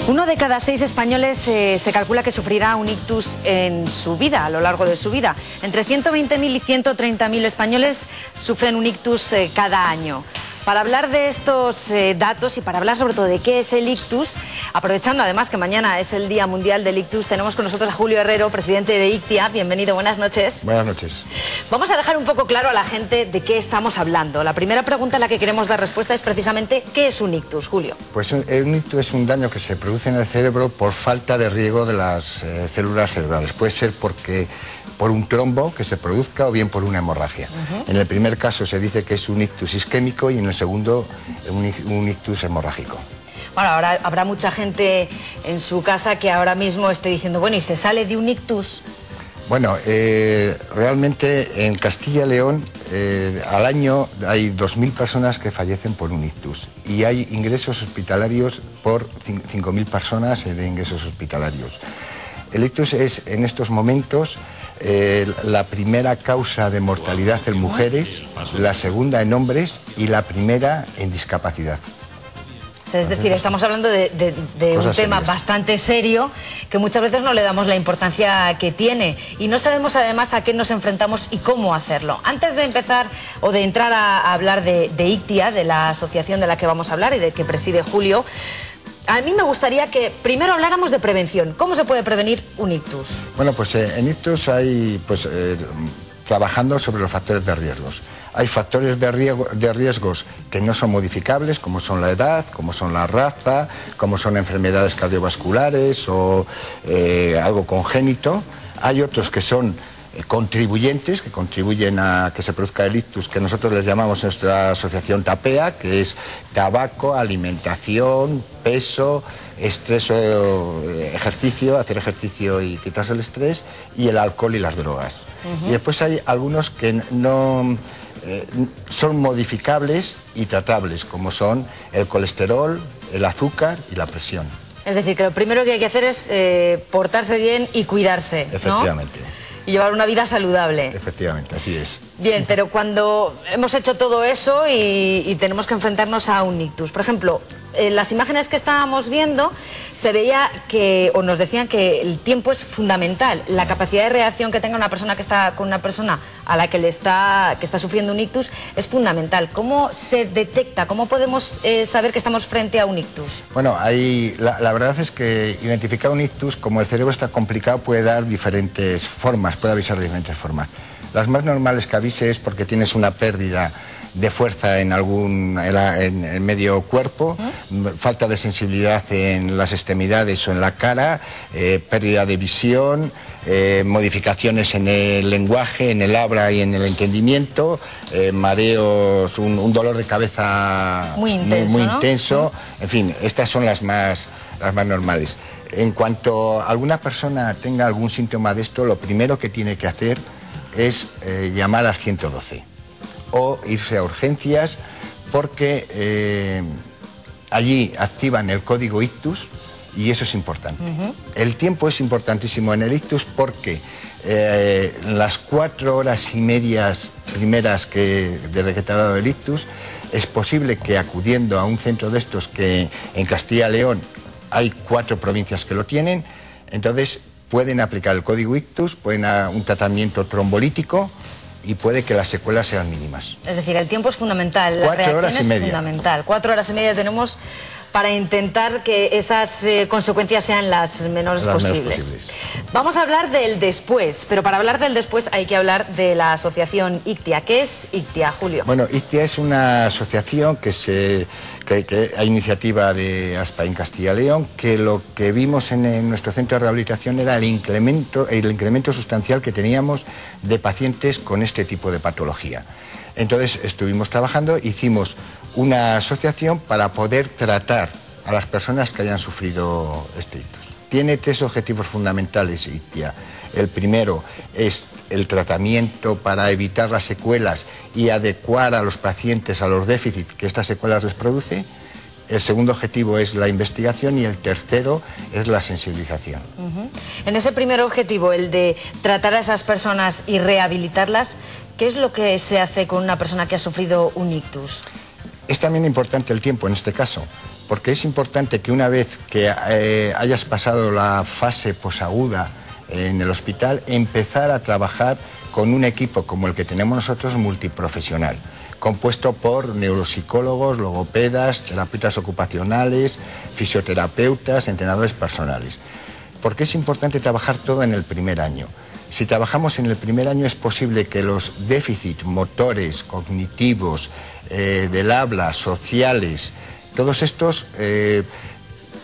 Uno de cada 6 españoles se calcula que sufrirá un ictus en su vida, a lo largo de su vida. Entre 120.000 y 130.000 españoles sufren un ictus cada año. Para hablar de estos datos y para hablar sobre todo de qué es el ictus, aprovechando además que mañana es el Día Mundial del Ictus, tenemos con nosotros a Julio Herrero, presidente de ICTIA. Bienvenido, buenas noches. Buenas noches. Vamos a dejar un poco claro a la gente de qué estamos hablando. La primera pregunta a la que queremos dar respuesta es precisamente ¿qué es un ictus, Julio? Pues un ictus es un daño que se produce en el cerebro por falta de riego de las células cerebrales. Puede ser por un trombo que se produzca o bien por una hemorragia. En el primer caso se dice que es un ictus isquémico y en el segundo un ictus hemorrágico. Bueno, ahora habrá mucha gente en su casa que ahora mismo esté diciendo, bueno, ¿y se sale de un ictus? Bueno, realmente en Castilla y León al año hay 2.000 personas que fallecen por un ictus y hay ingresos hospitalarios por 5.000 personas de ingresos hospitalarios. El ictus es en estos momentos la primera causa de mortalidad en mujeres, la segunda en hombres y la primera en discapacidad. Es decir, estamos hablando de un tema bastante serio que muchas veces no le damos la importancia que tiene y no sabemos además a qué nos enfrentamos y cómo hacerlo. Antes de empezar o de entrar a hablar de ICTIA, de la asociación de la que vamos a hablar y de que preside Julio, a mí me gustaría que primero habláramos de prevención. ¿Cómo se puede prevenir un ictus? Bueno, pues en ictus hay, trabajando sobre los factores de riesgos. Hay factores de riesgos que no son modificables, como son la edad, como son la raza, como son enfermedades cardiovasculares o algo congénito. Hay otros que son contribuyentes, que contribuyen a que se produzca el ictus, que nosotros les llamamos en nuestra asociación TAPEA, que es tabaco, alimentación, peso, estrés o ejercicio, hacer ejercicio y quitarse el estrés, y el alcohol y las drogas. Y después hay algunos que no son modificables y tratables, como son el colesterol, el azúcar y la presión. Es decir, que lo primero que hay que hacer es portarse bien y cuidarse, ¿no? Efectivamente. Y llevar una vida saludable. Efectivamente, así es. Bien, pero cuando hemos hecho todo eso y tenemos que enfrentarnos a un ictus, por ejemplo, en las imágenes que estábamos viendo se veía que, o nos decían que el tiempo es fundamental, la capacidad de reacción que tenga una persona que está con una persona a la que está sufriendo un ictus es fundamental. ¿Cómo se detecta? ¿Cómo podemos saber que estamos frente a un ictus? Bueno, la verdad es que identificar un ictus, como el cerebro está complicado, puede dar diferentes formas, puede avisar de diferentes formas. Las más normales que avise es porque tienes una pérdida de fuerza en el medio cuerpo, falta de sensibilidad en las extremidades o en la cara, pérdida de visión, modificaciones en el lenguaje, en el habla y en el entendimiento, mareos, un dolor de cabeza muy intenso, ¿no? En fin, estas son las más normales. En cuanto alguna persona tenga algún síntoma de esto, lo primero que tiene que hacer es llamar al 112 o irse a urgencias, porque allí activan el código ictus y eso es importante. El tiempo es importantísimo en el ictus porque las 4 horas y medias primeras desde que te ha dado el ictus, es posible que acudiendo a un centro de estos, que en Castilla y León hay 4 provincias que lo tienen, entonces pueden aplicar el código ictus, pueden un tratamiento trombolítico y puede que las secuelas sean mínimas. Es decir, el tiempo es fundamental, la reacción es fundamental. 4 horas y media tenemos para intentar que esas consecuencias sean las menores posibles. Vamos a hablar del después, pero para hablar del después hay que hablar de la asociación ICTIA. ¿Qué es ICTIA, Julio? Bueno, ICTIA es una asociación que hay iniciativa de ASPA en Castilla y León, que lo que vimos en nuestro centro de rehabilitación era el incremento sustancial que teníamos de pacientes con este tipo de patología. Entonces estuvimos trabajando, hicimos una asociación para poder tratar a las personas que hayan sufrido este ictus. Tiene 3 objetivos fundamentales ICTIA. El primero es el tratamiento para evitar las secuelas y adecuar a los pacientes a los déficits que estas secuelas les produce. El segundo objetivo es la investigación y el tercero es la sensibilización. En ese primer objetivo, el de tratar a esas personas y rehabilitarlas, ¿qué es lo que se hace con una persona que ha sufrido un ictus? Es también importante el tiempo en este caso, porque es importante que una vez que hayas pasado la fase posaguda en el hospital, empezar a trabajar con un equipo como el que tenemos nosotros, multiprofesional, compuesto por neuropsicólogos, logopedas, terapeutas ocupacionales, fisioterapeutas, entrenadores personales. ¿Por qué es importante trabajar todo en el primer año? Si trabajamos en el primer año, es posible que los déficits motores, cognitivos, del habla, sociales, todos estos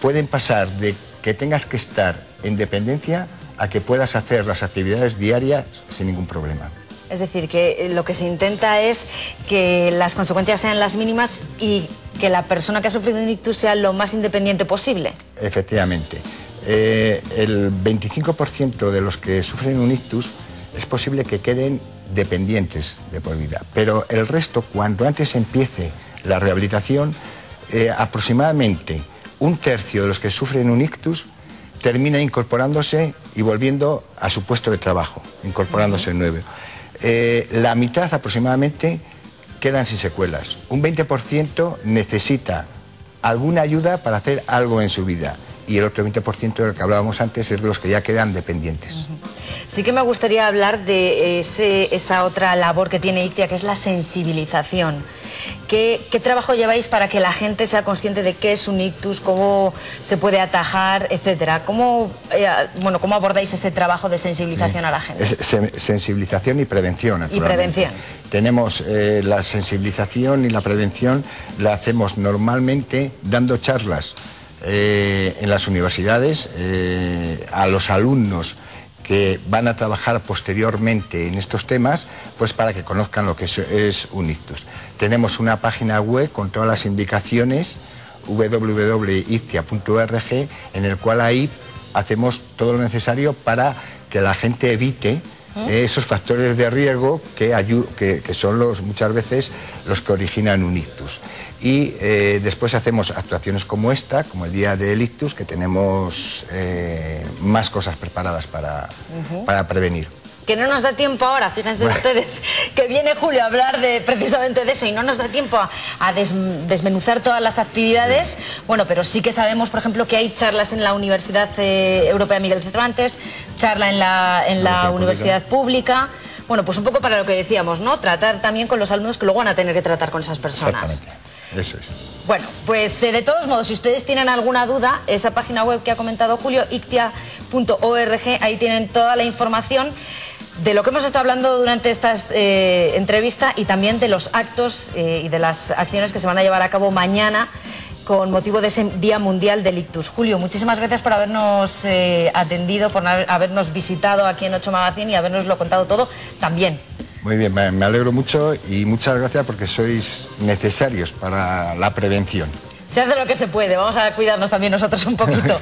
pueden pasar de que tengas que estar en dependencia a que puedas hacer las actividades diarias sin ningún problema. Es decir, que lo que se intenta es que las consecuencias sean las mínimas y que la persona que ha sufrido un ictus sea lo más independiente posible. Efectivamente. El 25% de los que sufren un ictus es posible que queden dependientes de por vida, pero el resto, cuanto antes empiece la rehabilitación, aproximadamente un tercio de los que sufren un ictus termina incorporándose y volviendo a su puesto de trabajo, incorporándose nuevo. La mitad aproximadamente quedan sin secuelas. Un 20% necesita alguna ayuda para hacer algo en su vida. Y el otro 20% del que hablábamos antes es de los que ya quedan dependientes. Sí que me gustaría hablar de esa otra labor que tiene ICTIA, que es la sensibilización. ¿Qué trabajo lleváis para que la gente sea consciente de qué es un ictus, cómo se puede atajar, etcétera? ¿Cómo abordáis ese trabajo de sensibilización a la gente? Sensibilización y prevención. Y prevención. Tenemos la sensibilización y la prevención, la hacemos normalmente dando charlas en las universidades a los alumnos que van a trabajar posteriormente en estos temas, pues para que conozcan lo que es un ictus. Tenemos una página web con todas las indicaciones, www.ictia.org, en el cual ahí hacemos todo lo necesario para que la gente evite esos factores de riesgo que son muchas veces los que originan un ictus. Y después hacemos actuaciones como esta, como el Día del Ictus, que tenemos más cosas preparadas para prevenir. Que no nos da tiempo ahora, fíjense ustedes, que viene Julio a hablar precisamente de eso y no nos da tiempo a desmenuzar todas las actividades. Bueno, pero sí que sabemos, por ejemplo, que hay charlas en la Universidad Europea Miguel Cervantes, charla en la Universidad Pública. Bueno, pues un poco para lo que decíamos, ¿no? Tratar también con los alumnos que luego van a tener que tratar con esas personas. Exactamente. Eso es. Bueno, pues de todos modos, si ustedes tienen alguna duda, esa página web que ha comentado Julio, ictia.org, ahí tienen toda la información de lo que hemos estado hablando durante esta entrevista y también de los actos y de las acciones que se van a llevar a cabo mañana con motivo de ese Día Mundial del Ictus. Julio, muchísimas gracias por habernos atendido, por habernos visitado aquí en 8 Magazine y habernoslo contado todo también. Muy bien, me alegro mucho y muchas gracias porque sois necesarios para la prevención. Se hace lo que se puede, vamos a cuidarnos también nosotros un poquito.